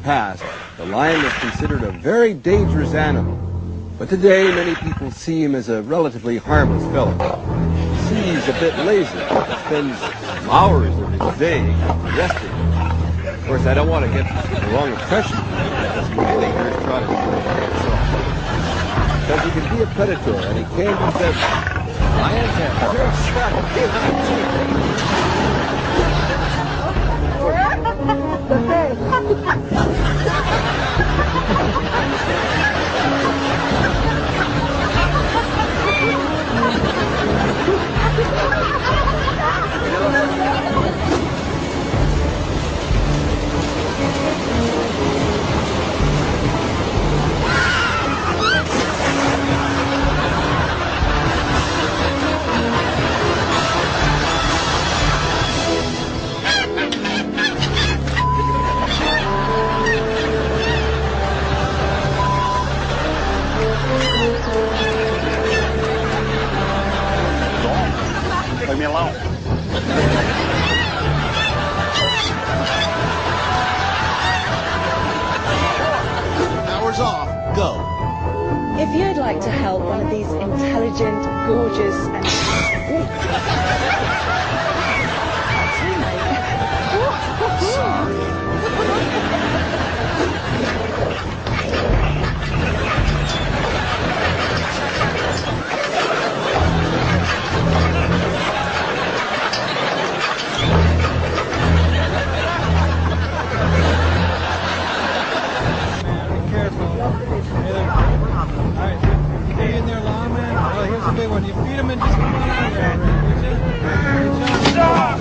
Past, the lion was considered a very dangerous animal, but today many people see him as a relatively harmless fellow. See, he's a bit lazy, spends hours of his day resting. Of course, I don't want to get the wrong impression that doesn't mean dangerous trotting. Because he can be a predator and he can be deadly. Lions have very sharp Leave me alone. Hours off. Go. If you'd like to help one of these intelligent, gorgeous, and... Sorry. You feed them and just come on out there, Good job.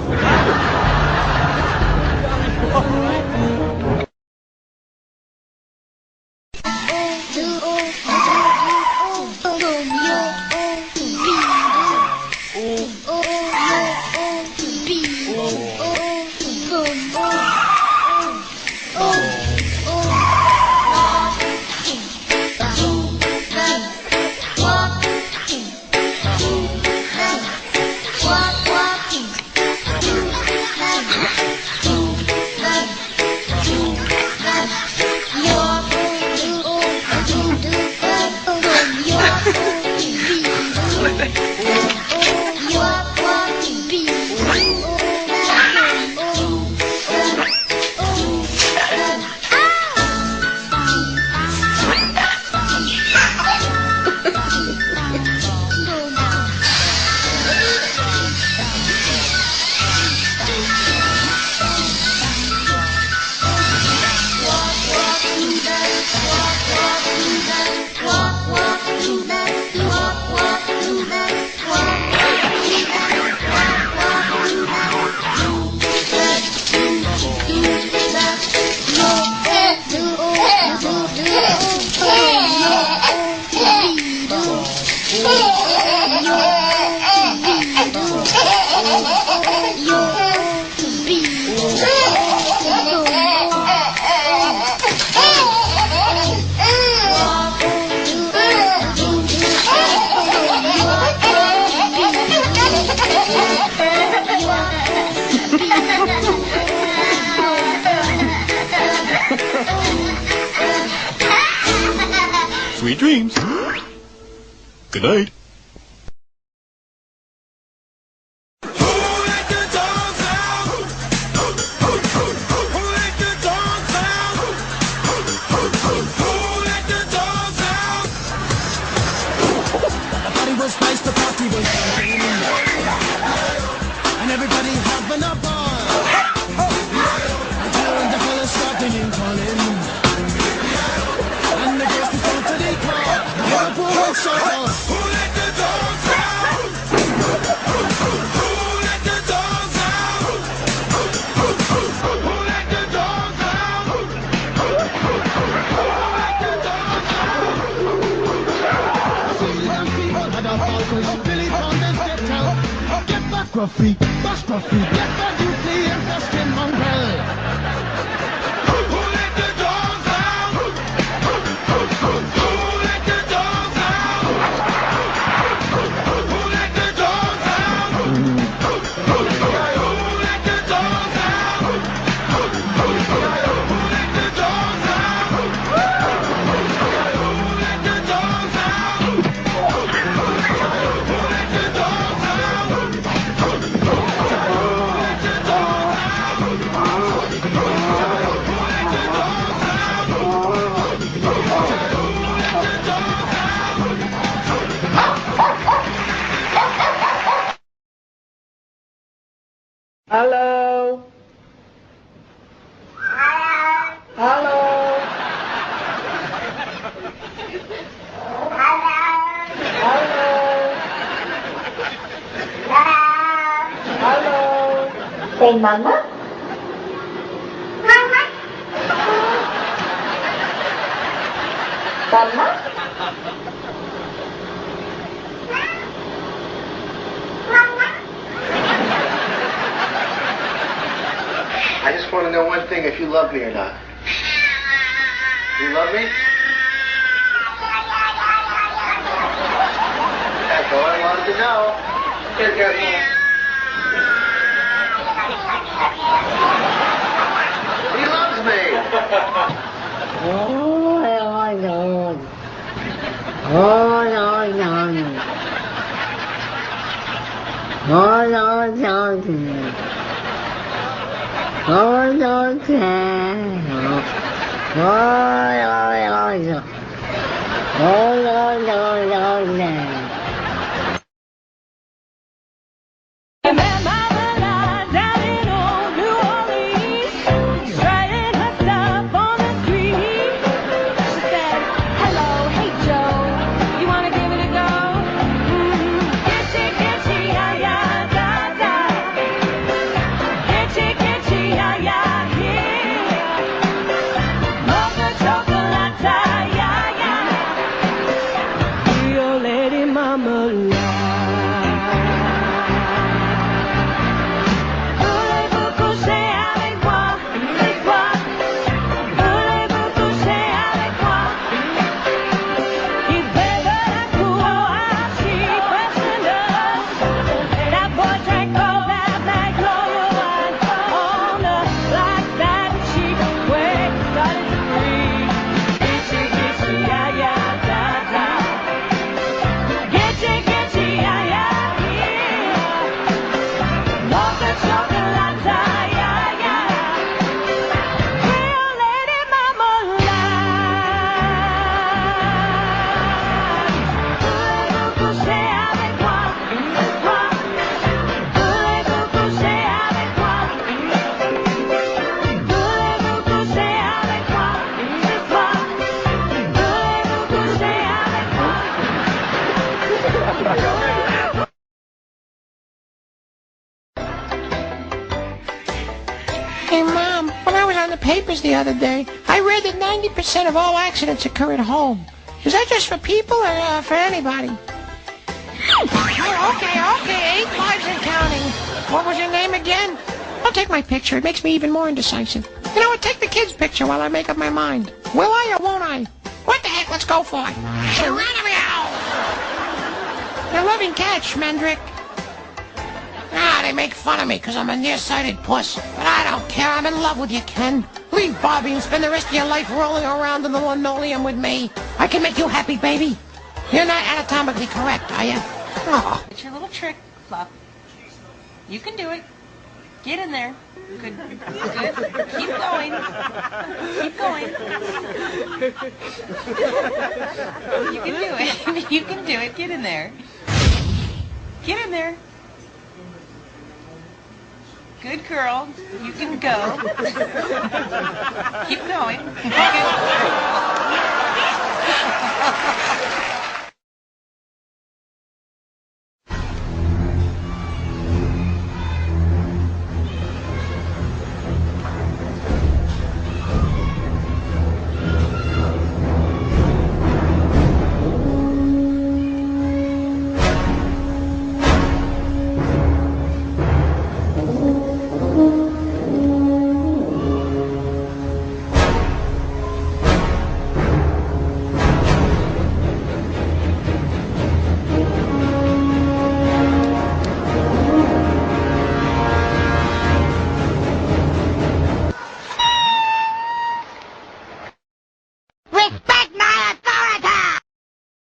Sweet dreams. Good night. And everybody having a ball. Until the fellas started in calling. And the girls before to the call. Liverpool was short. scruffy, let the nuclear dusting mongrel. Who let the dogs out? Who let the dogs out? Who let the dogs out? Who let the dogs out? Who let the dogs out? Who let the dogs out? Hello? Hello? Hello? Say mama. Mama. Mama. I just want to know one thing, if you love me or not. You love me? That's all I wanted to know. Here, careful. He loves me. Oh, no. Oh, I met Mama down in old New Orleans, trying her stuff on the street. She said, hello, hey Joe, you wanna give it a go? Getchy, yeah, yeah, da, da. Getchy, yeah, yeah, yeah. Mocha chocolate, yeah, yeah. Your lady mama lied. Voulez-vous coucher avec moi? C'est toi. Voulez-vous coucher avec moi? He's better than cool, she questioned us. That boy drank all that Magnolia wine on the like that cheap way started to breathe. Getchy, yeah, yeah, da, da. Getchy, yeah, yeah, yeah. Mocha chocolate, yeah, yeah. Real lady mama lied. Voulez-vous coucher avec moi? C'est toi. Voulez-vous coucher avec moi? Voulez-vous coucher avec moi? C'est toi. Voulez-vous coucher avec moi? Hey, Mom, when I was on the papers the other day, I read that 90% of all accidents occur at home. Is that just for people or for anybody? Oh, okay, 8 lives and counting. What was your name again? I'll take my picture. It makes me even more indecisive. You know what? Take the kid's picture while I make up my mind. Will I or won't I? What the heck? Let's go for it. Geronimo! You're a loving catch, Mendrick. Ah, they make fun of me because I'm a nearsighted puss. But I don't care. I'm in love with you, Ken. Leave Bobby and spend the rest of your life rolling around in the linoleum with me. I can make you happy, baby. You're not anatomically correct, are you? Oh. It's your little trick, Fluff. You can do it. Get in there. Good. Keep going. Keep going. You can do it. You can do it. Get in there. Get in there. Good girl. You can go. Keep going.